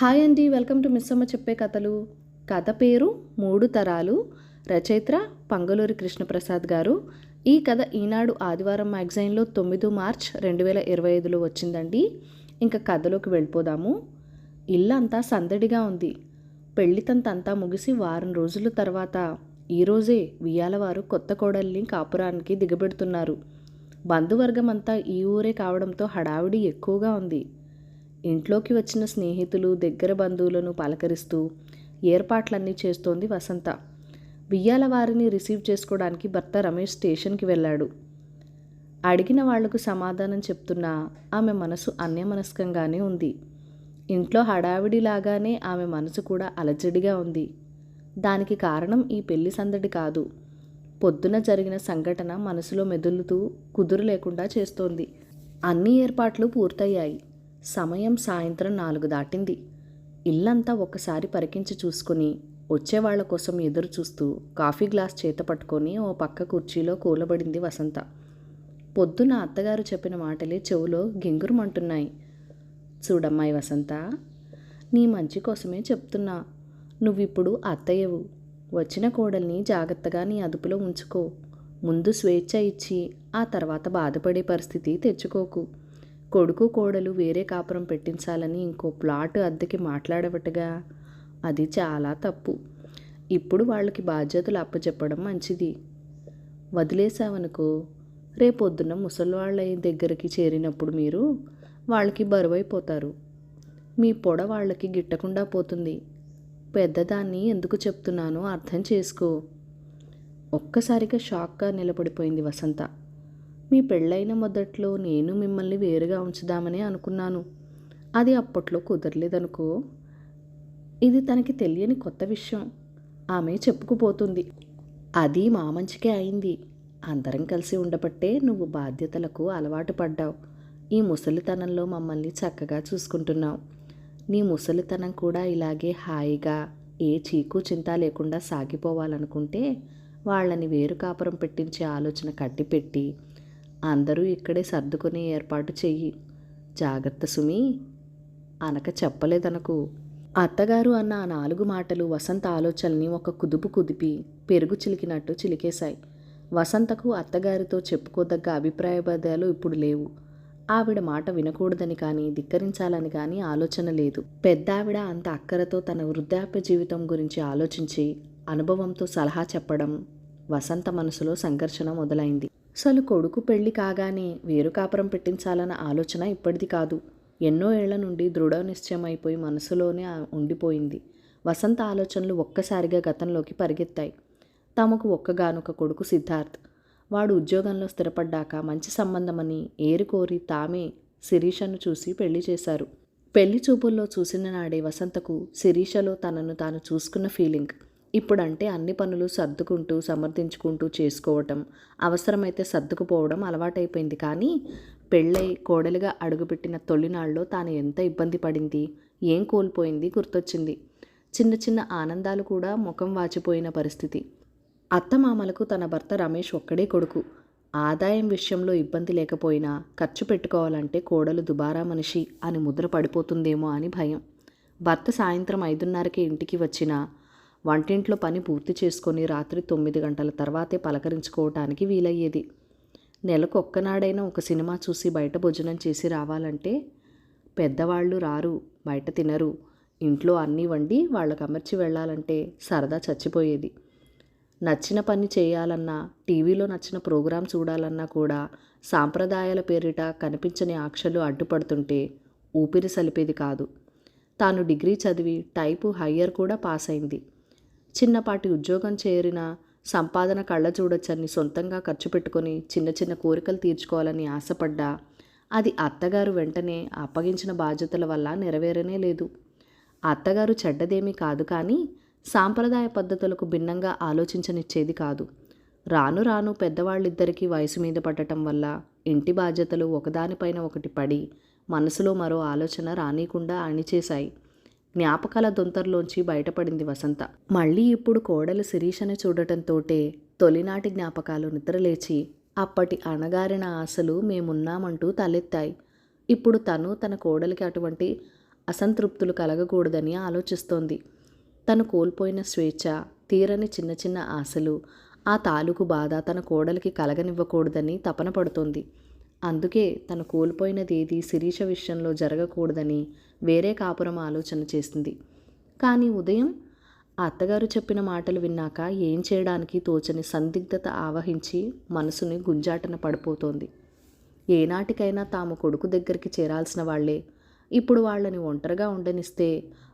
Hi అండి, welcome to Missamma చెప్పే కథలు. కథ పేరు మూడు తరాలు. రచయిత్ర పంగలూరి కృష్ణప్రసాద్ గారు. ఈ కథ ఈనాడు ఆదివారం మ్యాగజైన్లో 9 మార్చ్ 2025లో వచ్చిందండి. ఇంకా కథలోకి వెళ్ళిపోదాము. ఇల్లంతా సందడిగా ఉంది. పెళ్లితంతంతా ముగిసి వారం రోజుల తర్వాత ఈరోజే వియ్యాలవారు కొత్త కోడల్ని కాపురానికి దిగబెడుతున్నారు. బంధువర్గం అంతా ఈ ఊరే కావడంతో హడావిడి ఎక్కువగా ఉంది. ఇంట్లోకి వచ్చిన స్నేహితులు, దగ్గర బంధువులను పలకరిస్తూ ఏర్పాట్లన్నీ చేస్తోంది వసంత. వియ్యాల వారిని రిసీవ్ చేసుకోవడానికి భర్త రమేష్ స్టేషన్కి వెళ్ళాడు. అడిగిన వాళ్లకు సమాధానం చెప్తున్నా ఆమె మనసు అన్యమనస్కంగానే ఉంది. ఇంట్లో హడావిడిలాగానే ఆమె మనసు కూడా అలజడిగా ఉంది. దానికి కారణం ఈ పెళ్లి సందడి కాదు. పొద్దున జరిగిన సంఘటన మనసులో మెదులుతూ కుదురు లేకుండా చేస్తోంది. అన్ని ఏర్పాట్లు పూర్తయ్యాయి. సమయం సాయంత్రం 4 దాటింది. ఇల్లంతా ఒక్కసారి పరికించి చూసుకుని వచ్చేవాళ్ల కోసం ఎదురు చూస్తూ కాఫీ గ్లాస్ చేత పట్టుకొని ఓ పక్క కుర్చీలో కూలబడింది వసంత. పొద్దున అత్తగారు చెప్పిన మాటలే చెవులో గింగురుమంటున్నాయి. చూడమ్మాయి వసంత, నీ మంచి కోసమే చెప్తున్నా. నువ్విప్పుడు అత్తయ్యవు. వచ్చిన కోడల్ని జాగ్రత్తగా నీ అదుపులో ఉంచుకో. ముందు స్వేచ్ఛ ఇచ్చి ఆ తర్వాత బాధపడే పరిస్థితి తెచ్చుకోకు. కొడుకు కోడలు వేరే కాపురం పెట్టించాలని ఇంకో ప్లాట్ అద్దెకి మాట్లాడవటగా. అది చాలా తప్పు. ఇప్పుడు వాళ్ళకి బాధ్యతలు అప్పచెప్పడం మంచిది. వదిలేసావనుకో, రేపొద్దున ముసలివాళ్ళ దగ్గరికి చేరినప్పుడు మీరు వాళ్ళకి బరువైపోతారు. మీ పొడ వాళ్ళకి గిట్టకుండా పోతుంది. పెద్దదాన్ని ఎందుకు చెప్తున్నానో అర్థం చేసుకో. ఒక్కసారిగా షాక్గా నిలబడిపోయింది వసంత. మీ పెళ్ళైన మొదట్లో నేను మిమ్మల్ని వేరుగా ఉంచుదామని అనుకున్నాను. అది అప్పట్లో కుదరలేదనుకో. ఇది తనకి తెలియని కొత్త విషయం. ఆమె చెప్పుకుపోతుంది. అది మా మంచికే అయింది. అందరం కలిసి ఉండబట్టే నువ్వు బాధ్యతలకు అలవాటు పడ్డావు. ఈ ముసలితనంలో మమ్మల్ని చక్కగా చూసుకుంటున్నావు. నీ ముసలితనం కూడా ఇలాగే హాయిగా ఏ చీకు చింత లేకుండా సాగిపోవాలనుకుంటే వాళ్ళని వేరు కాపురం పెట్టించే ఆలోచన కట్టిపెట్టి అందరూ ఇక్కడే సర్దుకునే ఏర్పాటు చెయ్యి. జాగ్రత్త సుమి అనక చెప్పలేదనకు. అత్తగారు అన్న ఆ 4 మాటలు వసంత ఆలోచనల్ని ఒక కుదుపు కుదిపి పెరుగు చిలికినట్టు చిలికేశాయి. వసంతకు అత్తగారితో చెప్పుకోదగ్గ అభిప్రాయభేదాలు ఇప్పుడు లేవు. ఆవిడ మాట వినకూడదని కానీ ధిక్కరించాలని కానీ ఆలోచన లేదు. పెద్దావిడ అంత అక్కరతో తన వృద్ధాప్య జీవితం గురించి ఆలోచించి అనుభవంతో సలహా చెప్పడం వసంత మనసులో సంఘర్షణ మొదలైంది. అసలు కొడుకు పెళ్లి కాగానే వేరు కాపురం పెట్టించాలన్న ఆలోచన ఇప్పటిది కాదు. ఎన్నో ఏళ్ల నుండి దృఢ నిశ్చయమైపోయి మనసులోనే ఉండిపోయింది. వసంత ఆలోచనలు ఒక్కసారిగా గతంలోకి పరిగెత్తాయి. తమకు ఒక్కగానొక కొడుకు సిద్ధార్థ్. వాడు ఉద్యోగంలో స్థిరపడ్డాక మంచి సంబంధమని ఏరుకోరి తామే శిరీషను చూసి పెళ్లి చేశారు. పెళ్లి చూపుల్లో చూసిన నాడే వసంతకు శిరీషలో తనను తాను చూసుకున్న ఫీలింగ్. ఇప్పుడంటే అన్ని పనులు సర్దుకుంటూ సమర్థించుకుంటూ చేసుకోవటం, అవసరమైతే సర్దుకుపోవడం అలవాటైపోయింది. కానీ పెళ్ళై కోడలిగా అడుగుపెట్టిన తొలినాళ్ళలో తాను ఎంత ఇబ్బంది పడింది, ఏం కోల్పోయింది గుర్తొచ్చింది. చిన్న చిన్న ఆనందాలు కూడా ముఖం వాచిపోయిన పరిస్థితి. అత్తమామలకు తన భర్త రమేష్ ఒక్కడే కొడుకు. ఆదాయం విషయంలో ఇబ్బంది లేకపోయినా ఖర్చు పెట్టుకోవాలంటే కోడలు దుబారా మనిషి అని ముద్ర పడిపోతుందేమో అని భయం. భర్త సాయంత్రం 5:30కి ఇంటికి వచ్చినా వంటింట్లో పని పూర్తి చేసుకొని రాత్రి 9 గంటల తర్వాతే పలకరించుకోవటానికి వీలయ్యేది. నెలకు ఒక్కనాడైనా ఒక సినిమా చూసి బయట భోజనం చేసి రావాలంటే పెద్దవాళ్ళు రారు, బయట తినరు. ఇంట్లో అన్నీ వండి వాళ్ళకు అమర్చి వెళ్ళాలంటే సరదా చచ్చిపోయేది. నచ్చిన పని చేయాలన్నా, టీవీలో నచ్చిన ప్రోగ్రాం చూడాలన్నా కూడా సాంప్రదాయాల పేరిట కనిపించని ఆంక్షలు అడ్డుపడుతుంటే ఊపిరి సలిపేది కాదు. తాను డిగ్రీ చదివి టైపు హయ్యర్ కూడా పాస్ అయింది. చిన్నపాటి ఉద్యోగం చేరిన సంపాదన కళ్ళ చూడొచ్చని సొంతంగా ఖర్చు పెట్టుకొని చిన్న చిన్న కోరికలు తీర్చుకోవాలని ఆశపడ్డా అది అత్తగారు వెంటనే అప్పగించిన బాధ్యతల వల్ల నెరవేరనే లేదు. అత్తగారు చెడ్డదేమీ కాదు, కానీ సాంప్రదాయ పద్ధతులకు భిన్నంగా ఆలోచించనిచ్చేది కాదు. రాను రాను పెద్దవాళ్ళిద్దరికీ వయసు మీద పడటం వల్ల ఇంటి బాధ్యతలు ఒకదానిపైన ఒకటి పడి మనసులో మరో ఆలోచన రానీకుండా అణిచేశాయి. జ్ఞాపకాల దొంతర్లోంచి బయటపడింది వసంత. మళ్ళీ ఇప్పుడు కోడలు శిరీషని చూడటంతోటే తొలినాటి జ్ఞాపకాలు నిద్రలేచి అప్పటి అణగారిన ఆశలు మేమున్నామంటూ తలెత్తాయి. ఇప్పుడు తను తన కోడలికి అటువంటి అసంతృప్తులు కలగకూడదని ఆలోచిస్తోంది. తను కోల్పోయిన స్వేచ్ఛ, తీరని చిన్న చిన్న ఆశలు, ఆ తాలూకు బాధ తన కోడలికి కలగనివ్వకూడదని తపన పడుతోంది. అందుకే తను కోల్పోయినదేది శిరీష విషయంలో జరగకూడదని వేరే కాపురం ఆలోచన చేసింది. కానీ ఉదయం ఆ అత్తగారు చెప్పిన మాటలు విన్నాక ఏం చేయడానికి తోచని సందిగ్ధత ఆవహించి మనసుని గుంజాటన పడిపోతోంది. ఏనాటికైనా తాము కొడుకు దగ్గరికి చేరాల్సిన వాళ్లే ఇప్పుడు వాళ్ళని ఒంటరిగా ఉండనిస్తే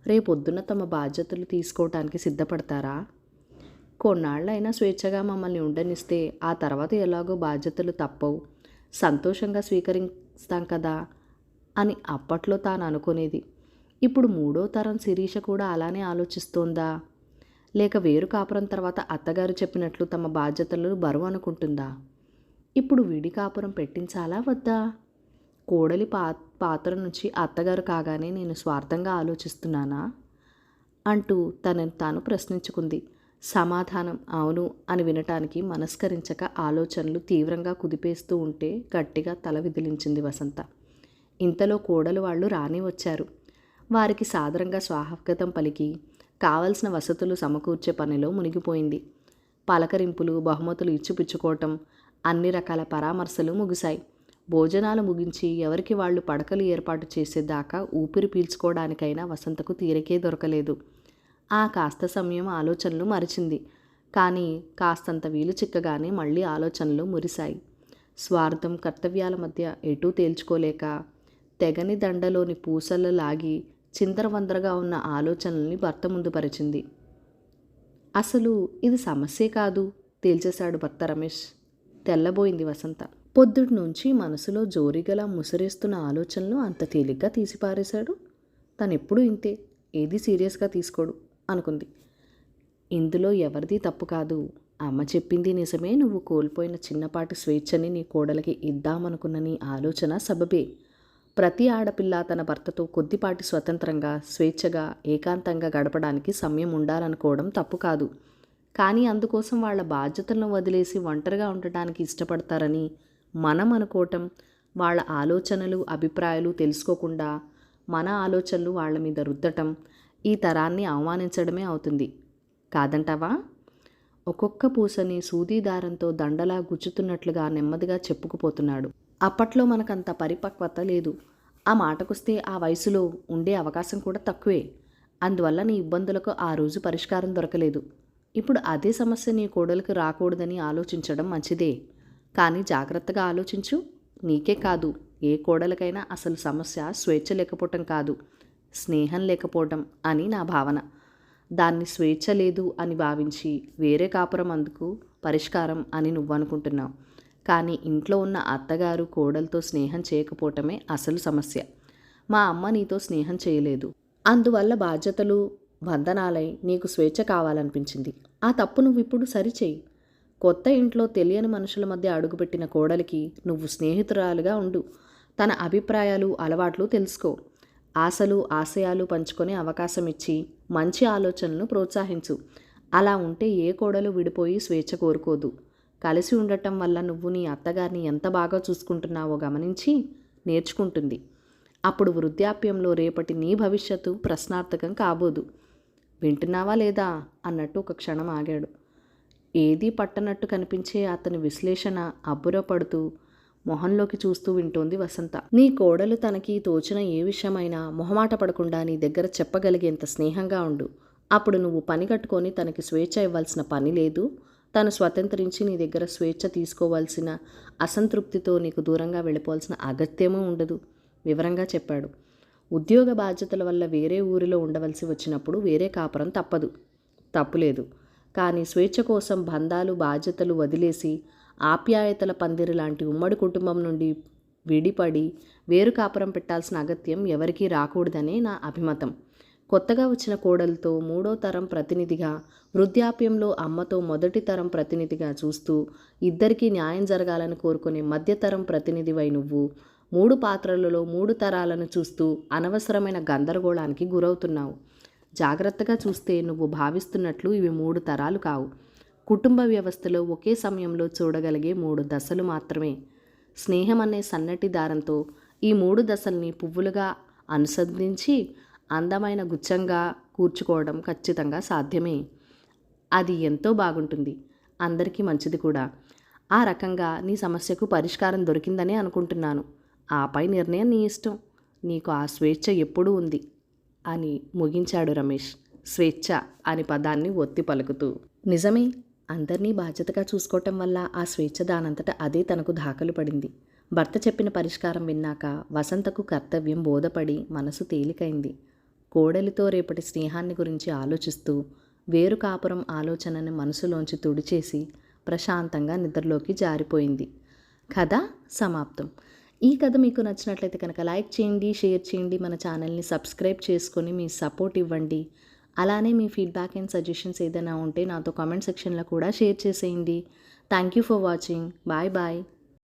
రేపొద్దున తమ బాధ్యతలు తీసుకోవటానికి సిద్ధపడతారా? కొన్నాళ్ళైనా స్వేచ్ఛగా మమ్మల్ని ఉండనిస్తే ఆ తర్వాత ఎలాగో బాధ్యతలు తప్పవు, సంతోషంగా స్వీకరిస్తాం కదా అని అప్పట్లో తాను అనుకునేది. ఇప్పుడు 3వ తరం శిరీష కూడా అలానే ఆలోచిస్తోందా? లేక వేరు కాపురం తర్వాత అత్తగారు చెప్పినట్లు తమ బాధ్యతలు బరువు అనుకుంటుందా? ఇప్పుడు విడి కాపురం పెట్టించాలా వద్దా? కోడలి పాత్ర నుంచి అత్తగారు కాగానే నేను స్వార్థంగా ఆలోచిస్తున్నానా అంటూ తనని తాను ప్రశ్నించుకుంది. సమాధానం అవును అని వినటానికి మనస్కరించక ఆలోచనలు తీవ్రంగా కుదిపేస్తూ ఉంటే గట్టిగా తల విదిలించింది వసంత. ఇంతలో కోడలు వాళ్ళు రాని వచ్చారు. వారికి సాదరంగా స్వాగతం పలికి కావలసిన వసతులు సమకూర్చే పనిలో మునిగిపోయింది. పలకరింపులు, బహుమతులు ఇచ్చిపుచ్చుకోవటం, అన్ని రకాల పరామర్శలు ముగిశాయి. భోజనాలు ముగించి ఎవరికి వాళ్ళు పడకలు ఏర్పాటు చేసేదాకా ఊపిరి పీల్చుకోవడానికైనా వసంతకు తీరికే దొరకలేదు. ఆ కాస్త సమయం ఆలోచనలు మరిచింది. కానీ కాస్తంత వీలు చిక్కగానే మళ్ళీ ఆలోచనలు మురిశాయి. స్వార్థం, కర్తవ్యాల మధ్య ఎటూ తేల్చుకోలేక తెగని దండలోని పూసలు లాగి చిందరవందరగా ఉన్న ఆలోచనల్ని భర్త ముందు పరిచింది. అసలు ఇది సమస్యే కాదు తేల్చేశాడు భర్త రమేష్. తెల్లబోయింది వసంత. పొద్దుటి నుంచి మనసులో జోరిగలా ముసిరేస్తున్న ఆలోచనలు అంత తేలిగ్గా తీసిపారేశాడు. తనెప్పుడు ఇంతే, ఏది సీరియస్గా తీసుకోడు అనుకుంది. ఇందులో ఎవరిది తప్పు కాదు. అమ్మ చెప్పింది నిజమే. నువ్వు కోల్పోయిన చిన్నపాటి స్వేచ్ఛని నీ కోడలికి ఇద్దామనుకున్న నీ ఆలోచన సబబే. ప్రతి ఆడపిల్ల తన భర్తతో కొద్దిపాటి స్వతంత్రంగా, స్వేచ్ఛగా, ఏకాంతంగా గడపడానికి సమయం ఉండాలనుకోవడం తప్పు కాదు. కానీ అందుకోసం వాళ్ళ బాధ్యతలను వదిలేసి ఒంటరిగా ఉండటానికి ఇష్టపడతారని మనం అనుకోవటం, వాళ్ళ ఆలోచనలు, అభిప్రాయాలు తెలుసుకోకుండా మన ఆలోచనలు వాళ్ళ మీద రుద్దటం ఈ తరాన్ని అవమానించడమే అవుతుంది. కాదంటావా? ఒక్కొక్క పూసని సూదీదారంతో దండలా గుచ్చుతున్నట్లుగా నెమ్మదిగా చెప్పుకుపోతున్నాడు. అప్పట్లో మనకంత పరిపక్వత లేదు. ఆ మాటకొస్తే ఆ వయసులో ఉండే అవకాశం కూడా తక్కువే. అందువల్ల నీ ఇబ్బందులకు ఆ రోజు పరిష్కారం దొరకలేదు. ఇప్పుడు అదే సమస్య నీ కోడలికి రాకూడదని ఆలోచించడం మంచిదే. కానీ జాగ్రత్తగా ఆలోచించు. నీకే కాదు, ఏ కోడలికైనా అసలు సమస్య స్వేచ్ఛ లేకపోవటం కాదు, స్నేహం లేకపోవటం అని నా భావన. దాన్ని స్వేచ్ఛ లేదు అని భావించి వేరే కాపురం అందుకు పరిష్కారం అని నువ్వనుకుంటున్నావు. కానీ ఇంట్లో ఉన్న అత్తగారు కోడలతో స్నేహం చేయకపోవటమే అసలు సమస్య. మా అమ్మ నీతో స్నేహం చేయలేదు. అందువల్ల బాధ్యతలు, బంధనాలై నీకు స్వేచ్ఛ కావాలనిపించింది. ఆ తప్పు నువ్విప్పుడు సరిచేయి. కొత్త ఇంట్లో తెలియని మనుషుల మధ్య అడుగుపెట్టిన కోడలికి నువ్వు స్నేహితురాలుగా ఉండు. తన అభిప్రాయాలు, అలవాట్లు తెలుసుకో. ఆశలు, ఆశయాలు పంచుకొని అవకాశం ఇచ్చి మంచి ఆలోచనలను ప్రోత్సహించు. అలా ఉంటే ఏ కోడలు విడిపోయి స్వేచ్ఛ కోరుకోదు. కలిసి ఉండటం వల్ల నువ్వు నీ అత్తగారిని ఎంత బాగా చూసుకుంటున్నావో గమనించి నేర్చుకుంటుంది. అప్పుడు వృద్ధాప్యంలో రేపటి నీ భవిష్యత్తు ప్రశ్నార్థకం కాబోదు. వింటున్నావా లేదా అన్నట్టు ఒక క్షణం ఆగాడు. ఏదీ పట్టనట్టు కనిపించే అతని విశ్లేషణ అబ్బురపడుతూ మొహంలోకి చూస్తూ వింటోంది వసంత. నీ కోడలు తనకి తోచిన ఏ విషయమైనా మొహమాట పడకుండా నీ దగ్గర చెప్పగలిగేంత స్నేహంగా ఉండు. అప్పుడు నువ్వు పని కట్టుకొని తనకి స్వేచ్ఛ ఇవ్వాల్సిన పని లేదు. తను స్వతంత్రించి నీ దగ్గర స్వేచ్ఛ తీసుకోవాల్సిన అసంతృప్తితో నీకు దూరంగా వెళ్ళిపోవాల్సిన అగత్యమూ ఉండదు వివరంగా చెప్పాడు. ఉద్యోగ బాధ్యతల వల్ల వేరే ఊరిలో ఉండవలసి వచ్చినప్పుడు వేరే కాపురం తప్పులేదు. కానీ స్వేచ్ఛ కోసం బంధాలు, బాధ్యతలు వదిలేసి ఆప్యాయతల పందిరి లాంటి ఉమ్మడి కుటుంబం నుండి విడిపడి వేరు కాపురం పెట్టాల్సిన అగత్యం ఎవరికీ రాకూడదనే నా అభిమతం. కొత్తగా వచ్చిన కోడలతో 3వ తరం ప్రతినిధిగా, వృద్ధాప్యంలో అమ్మతో మొదటి తరం ప్రతినిధిగా చూస్తూ ఇద్దరికీ న్యాయం జరగాలని కోరుకునే మధ్యతరం ప్రతినిధివై నువ్వు 3 పాత్రలలో 3 తరాలను చూస్తూ అనవసరమైన గందరగోళానికి గురవుతున్నావు. జాగ్రత్తగా చూస్తే నువ్వు భావిస్తున్నట్లు ఇవి 3 తరాలు కావు. కుటుంబ వ్యవస్థలో ఒకే సమయంలో చూడగలిగే 3 దశలు మాత్రమే. స్నేహం అనే సన్నటి దారంతో ఈ 3 దశల్ని పువ్వులుగా అనుసంధించి అందమైన గుచ్చంగా కూర్చుకోవడం ఖచ్చితంగా సాధ్యమే. అది ఎంతో బాగుంటుంది, అందరికీ మంచిది కూడా. ఆ రకంగా నీ సమస్యకు పరిష్కారం దొరికిందని అనుకుంటున్నాను. ఆపై నిర్ణయం నీ ఇష్టం. నీకు ఆ స్వేచ్ఛ ఎప్పుడూ ఉంది అని ముగించాడు రమేష్, స్వేచ్ఛ అని పదాన్ని ఒత్తి పలుకుతూ. నిజమే, అందరినీ బాధ్యతగా చూసుకోవటం వల్ల ఆ స్వేచ్ఛ దానంతట అదే తనకు దాఖలు పడింది. భర్త చెప్పిన పరిష్కారం విన్నాక వసంతకు కర్తవ్యం బోధపడి మనసు తేలికైంది. కోడలితో రేపటి స్నేహాన్ని గురించి ఆలోచిస్తూ వేరు కాపురం ఆలోచనని మనసులోంచి తుడిచేసి ప్రశాంతంగా నిద్రలోకి జారిపోయింది. కథ సమాప్తం. ఈ కథ మీకు నచ్చినట్లయితే కనుక లైక్ చేయండి, షేర్ చేయండి, మన ఛానల్ని సబ్స్క్రైబ్ చేసుకొని మీ సపోర్ట్ ఇవ్వండి. అలానే మీ ఫీడ్బ్యాక్ అండ్ సజెషన్స్ ఏదైనా ఉంటే నాతో కామెంట్ సెక్షన్లో కూడా షేర్ చేసేయండి. Thank you for watching. Bye bye.